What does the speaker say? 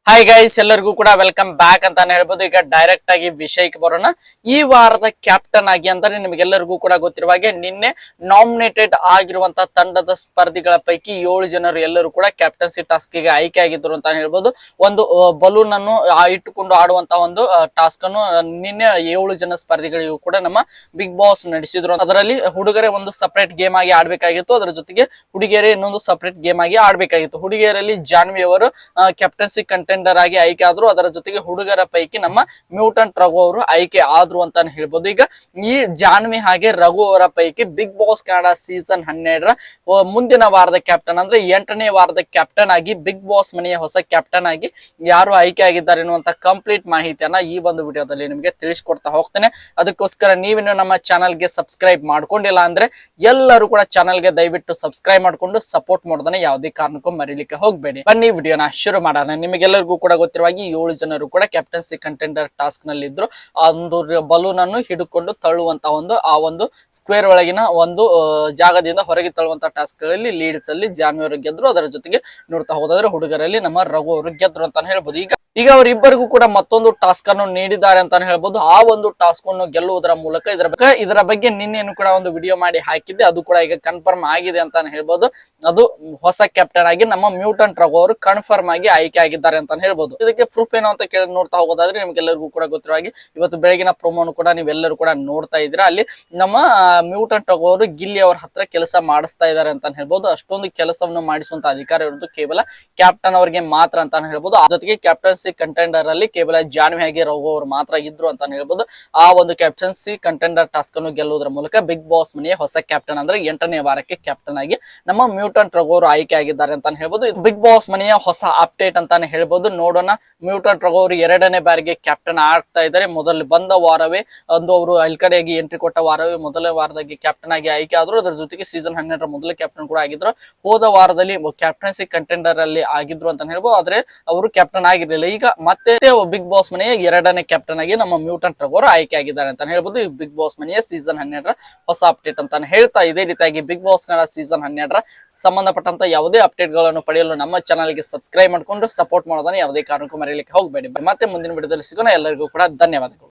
Hi guys, ಎಲ್ಲರಿಗೂ ಕೂಡ welcome back ಅಂತಾನೆ ಹೇಳ್ಬೋದು. ಈಗ ಡೈರೆಕ್ಟ್ ಆಗಿ ವಿಷಯಕ್ಕೆ ಬರೋಣ. ಈ ವಾರದ ಕ್ಯಾಪ್ಟನ್ ಆಗಿ ಅಂದ್ರೆ ನಿಮ್ಗೆಲ್ಲರಿಗೂ ಕೂಡ ಗೊತ್ತಿರುವ ಹಾಗೆ ನಿನ್ನೆ ನಾಮಿನೇಟೆಡ್ ಆಗಿರುವಂತಹ ತಂಡದ ಸ್ಪರ್ಧಿಗಳ ಪೈಕಿ 7 ಜನರು ಎಲ್ಲರೂ ಕೂಡ ಕ್ಯಾಪ್ಟನ್ಸಿ ಟಾಸ್ಕ್ ಗೆ ಆಯ್ಕೆ ಆಗಿದ್ರು ಅಂತ ಹೇಳ್ಬೋದು. ಒಂದು ಬಲೂನ್ ಅನ್ನು ಇಟ್ಟುಕೊಂಡು ಆಡುವಂತಹ ಒಂದು ಟಾಸ್ಕ್ ಅನ್ನು ನಿನ್ನೆ 7 ಜನ ಸ್ಪರ್ಧಿಗಳಿಗೂ ಕೂಡ ನಮ್ಮ ಬಿಗ್ ಬಾಸ್ ನಡೆಸಿದ್ರು. ಅದರಲ್ಲಿ ಹುಡುಗರೇ ಒಂದು ಸಪರೇಟ್ ಗೇಮ್ ಆಗಿ ಆಡ್ಬೇಕಾಗಿತ್ತು, ಅದರ ಜೊತೆಗೆ ಹುಡುಗಿಯರೇ ಇನ್ನೊಂದು ಸಪರೇಟ್ ಗೇಮ್ ಆಗಿ ಆಡ್ಬೇಕಾಗಿತ್ತು. ಹುಡುಗಿಯರಲ್ಲಿ ಜಾನ್ವಿ ಅವರು ಕ್ಯಾಪ್ಟನ್ಸಿ ಕಂಟೆಂಡರ್ ಆಗಿ ಆಯ್ಕೆ ಆದ್ರು. ಅದರ ಜೊತೆಗೆ ಹುಡುಗರ ಪೈಕಿ ನಮ್ಮ ಮ್ಯೂಟೆಂಟ್ ರಘು ಅವರು ಆಯ್ಕೆ ಆದ್ರು ಅಂತಾನೆ ಹೇಳ್ಬೋದು. ಈಗ ಈ ಜಾನ್ವಿ ಹಾಗೆ ರಘು ಅವರ ಪೈಕಿ ಬಿಗ್ ಬಾಸ್ ಕನ್ನಡ ಸೀಸನ್ 12ರ ಮುಂದಿನ ವಾರದ ಕ್ಯಾಪ್ಟನ್ ಅಂದ್ರೆ 8ನೇ ವಾರದ ಕ್ಯಾಪ್ಟನ್ ಆಗಿ ಬಿಗ್ ಬಾಸ್ ಮನೆಯ ಹೊಸ ಕ್ಯಾಪ್ಟನ್ ಆಗಿ ಯಾರು ಆಯ್ಕೆ ಆಗಿದ್ದಾರೆ ಎನ್ನುವಂತ ಕಂಪ್ಲೀಟ್ ಮಾಹಿತಿಯನ್ನ ಈ ಒಂದು ವಿಡಿಯೋದಲ್ಲಿ ನಿಮಗೆ ತಿಳಿಸ್ಕೊಡ್ತಾ ಹೋಗ್ತೇನೆ. ಅದಕ್ಕೋಸ್ಕರ ನೀವಿನ್ನು ನಮ್ಮ ಚಾನಲ್ಗೆ ಸಬ್ಸ್ಕ್ರೈಬ್ ಮಾಡ್ಕೊಂಡಿಲ್ಲ ಅಂದ್ರೆ ಎಲ್ಲರೂ ಕೂಡ ಚಾನಲ್ಗೆ ದಯವಿಟ್ಟು ಸಬ್ಸ್ಕ್ರೈಬ್ ಮಾಡ್ಕೊಂಡು ಸಪೋರ್ಟ್ ಮಾಡೋದನ್ನ ಯಾವುದೇ ಕಾರಣಕ್ಕೂ ಮರಿಲಿಕ್ಕೆ ಹೋಗ್ಬೇಡಿ. ಬನ್ನಿ ವಿಡಿಯೋನ ಶುರು ಮಾಡೋಣ. ನಿಮಗೆಲ್ಲರಿಗೂ ಕೂಡ ಗೊತ್ತಿರುವಾಗಿ 7 ಜನರು ಕೂಡ ಕ್ಯಾಪ್ಟನ್ಸಿ ಕಂಟೆಂಡರ್ ಟಾಸ್ಕ್ ನಲ್ಲಿ ಇದ್ರು. ಆ ಒಂದು ಬಲೂನ್ ಅನ್ನು ಹಿಡಿದುಕೊಂಡು ತಳ್ಳುವಂತ ಒಂದು ಸ್ಕ್ವೇರ್ ಒಳಗಿನ ಒಂದು ಜಾಗದಿಂದ ಹೊರಗೆ ತಳ್ಳುವಂತ ಟಾಸ್ಕ್ ಗಳಲ್ಲಿ ಲೀಡ್ಸ್ ಅಲ್ಲಿ ಜಾನ್ವಿ ಅವರು ಗೆದ್ರು. ಅದರ ಜೊತೆಗೆ ನೋಡ್ತಾ ಹೋದಾದ್ರೆ ಹುಡುಗರಲ್ಲಿ ನಮ್ಮ ರಘು ಅವರು ಗೆದ್ರು ಅಂತಾನೆ ಹೇಳ್ಬೋದು. ಈಗ ಅವರಿಬ್ಬರಿಗೂ ಕೂಡ ಮತ್ತೊಂದು ಟಾಸ್ಕ್ ಅನ್ನು ನೀಡಿದ್ದಾರೆ ಅಂತಾನೆ ಹೇಳ್ಬೋದು. ಆ ಒಂದು ಟಾಸ್ಕ್ ಅನ್ನು ಗೆಲ್ಲುವುದರ ಮೂಲಕ ಇದರ ಬಗ್ಗೆ ನಿನ್ನೆನು ಕೂಡ ಒಂದು ವಿಡಿಯೋ ಮಾಡಿ ಹಾಕಿದ್ದೆ, ಅದು ಕೂಡ ಈಗ ಕನ್ಫರ್ಮ್ ಆಗಿದೆ ಅಂತಾನೆ ಹೇಳ್ಬೋದು. ಅದು ಹೊಸ ಕ್ಯಾಪ್ಟನ್ ಆಗಿ ನಮ್ಮ ಮ್ಯೂಟೆಂಟ್ ರಘು ಅವರು ಕನ್ಫರ್ಮ್ ಆಗಿ ಆಯ್ಕೆ ಆಗಿದ್ದಾರೆ ಅಂತಾನೆ ಹೇಳ್ಬೋದು. ಇದಕ್ಕೆ ಪ್ರೂಫ್ ಏನು ಅಂತ ಕೇಳಿ ನೋಡ್ತಾ ಹೋಗೋದಾದ್ರೆ ನಿಮ್ಗೆಲ್ಲರಿಗೂ ಕೂಡ ಗೊತ್ತಿರುವ ಹಾಗೆ ಇವತ್ತು ಬೆಳಗಿನ ಪ್ರೊಮೋನು ಕೂಡ ನೀವೆಲ್ಲರೂ ಕೂಡ ನೋಡ್ತಾ ಇದ್ದೀರಾ. ಅಲ್ಲಿ ನಮ್ಮ ಮ್ಯೂಟೆಂಟ್ ರಘು ಅವರು ಗಿಲ್ಲಿ ಅವರ ಹತ್ರ ಕೆಲಸ ಮಾಡಿಸ್ತಾ ಇದ್ದಾರೆ ಅಂತಾನೆ ಹೇಳ್ಬೋದು. ಅಷ್ಟೊಂದು ಕೆಲಸವನ್ನು ಮಾಡಿಸುವಂತ ಅಧಿಕಾರ ಇರೋದು ಕೇವಲ ಕ್ಯಾಪ್ಟನ್ ಅವರಿಗೆ ಮಾತ್ರ ಅಂತಾನೆ ಹೇಳ್ಬೋದು. ಆ ಜೊತೆಗೆ ಕ್ಯಾಪ್ಟನ್ಸಿ ಕಂಟೆಂಡರ್ ಅಲ್ಲಿ ಕೇವಲ ಜಾನ್ವಿ ಹಾಗೆ ರಘು ಅವರು ಮಾತ್ರ ಇದ್ರು ಅಂತಾನೆ ಹೇಳ್ಬೋದು. ಆ ಒಂದು ಕ್ಯಾಪ್ಟನ್ಸಿ ಕಂಟೆಂಡರ್ ಟಾಸ್ಕ್ ಅನ್ನು ಗೆಲ್ಲುವುದರ ಮೂಲಕ ಬಿಗ್ ಬಾಸ್ ಮನೆಯ ಹೊಸ ಕ್ಯಾಪ್ಟನ್ ಅಂದ್ರೆ 8ನೇ ವಾರಕ್ಕೆ ಕ್ಯಾಪ್ಟನ್ ಆಗಿ ನಮ್ಮ ಮ್ಯೂಟೆಂಟ್ ರಘು ಅವರು ಆಯ್ಕೆ ಆಗಿದ್ದಾರೆ ಅಂತಾನೆ ಹೇಳ್ಬೋದು. ಇದು ಬಿಗ್ ಬಾಸ್ ಮನೆಯ ಹೊಸ ಅಪ್ಡೇಟ್ ಅಂತಾನೆ ಹೇಳ್ಬೋದು. ನೋಡೋಣ, ಮ್ಯೂಟೆಂಟ್ ರಘು ಅವರು 2ನೇ ಬಾರಿಗೆ ಕ್ಯಾಪ್ಟನ್ ಆಗ್ತಾ ಇದ್ದಾರೆ. ಮೊದಲು ಬಂದ ವಾರವೇ ಅವರು ಕಡೆಯಾಗಿ ಎಂಟ್ರಿ ಕೊಟ್ಟ ವಾರವೇ ಮೊದಲ ವಾರದಾಗಿ ಕ್ಯಾಪ್ಟನ್ ಆಗಿ ಆಯ್ಕೆ ಆದ್ರು. ಅದರ ಜೊತೆಗೆ ಸೀಸನ್ 12ರ ಮೊದಲ ಕ್ಯಾಪ್ಟನ್ ಕೂಡ ಆಗಿದ್ರು. ಹೋದ ವಾರದಲ್ಲಿ ಕ್ಯಾಪ್ಟನ್ಸಿ ಕಂಟೆಂಡರ್ ಅಲ್ಲಿ ಆಗಿದ್ರು ಅಂತ ಹೇಳ್ಬೋದು. ಆದ್ರೆ ಅವರು ಕ್ಯಾಪ್ಟನ್ ಆಗಿರ್ಲಿಲ್ಲ. ಈಗ ಮತ್ತೆ ಬಿಗ್ ಬಾಸ್ ಮನೆಯ 2ನೇ ಕ್ಯಾಪ್ಟನ್ ಆಗಿ ನಮ್ಮ ಮ್ಯೂಟೆಂಟ್ ರಘು ಅವರು ಆಯ್ಕೆ ಆಗಿದ್ದಾರೆ ಅಂತ ಹೇಳ್ಬೋದು. ಬಿಗ್ ಬಾಸ್ ಮನೆಯ ಸೀಸನ್ 12ರ ಹೊಸ ಅಪ್ಡೇಟ್ ಅಂತಾನೆ ಹೇಳ್ತಾ, ಇದೇ ರೀತಿಯಾಗಿ ಬಿಗ್ ಬಾಸ್ ಕನ್ನಡ ಸೀಸನ್ 12ರ ಸಂಬಂಧಪಟ್ಟಂತ ಯಾವುದೇ ಅಪ್ಡೇಟ್ ಗಳನ್ನು ಪಡೆಯಲು ನಮ್ಮ ಚಾನಲ್ಗೆ ಸಬ್ಸ್ಕ್ರೈಬ್ ಮಾಡ್ಕೊಂಡು ಸಪೋರ್ಟ್ ಮಾಡೋದನ್ನ ಯಾವುದೇ ಕಾರಣಕ್ಕೂ ಮರೆಯಲಿಕ್ಕೆ ಹೋಗಬೇಡಿ. ಮತ್ತೆ ಮುಂದಿನ ವಿಡಿಯೋದಲ್ಲಿ ಸಿಗೋಣ. ಎಲ್ಲರಿಗೂ ಕೂಡ ಧನ್ಯವಾದಗಳು.